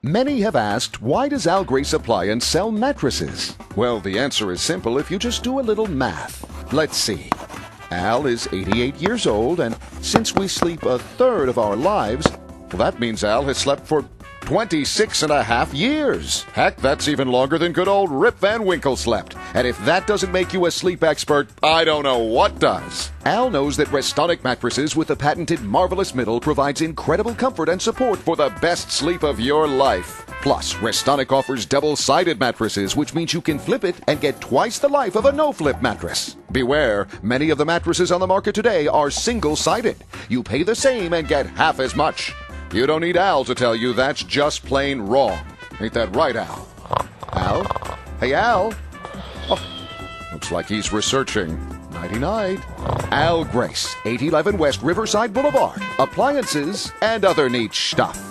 Many have asked, why does Al Grace Appliance sell mattresses? Well, the answer is simple if you just do a little math. Let's see. Al is 88 years old, and since we sleep a third of our lives, well, that means Al has slept for 26 and a half years. Heck, that's even longer than good old Rip Van Winkle slept. And if that doesn't make you a sleep expert, I don't know what does. Al knows that Restonic mattresses with the patented Marvelous Middle provides incredible comfort and support for the best sleep of your life. Plus, Restonic offers double-sided mattresses, which means you can flip it and get twice the life of a no-flip mattress. Beware, many of the mattresses on the market today are single-sided. You pay the same and get half as much. You don't need Al to tell you that's just plain wrong. Ain't that right, Al? Al? Hey, Al? Oh, looks like he's researching. Nighty-night. Al Grace, 811 West Riverside Boulevard. Appliances and other neat stuff.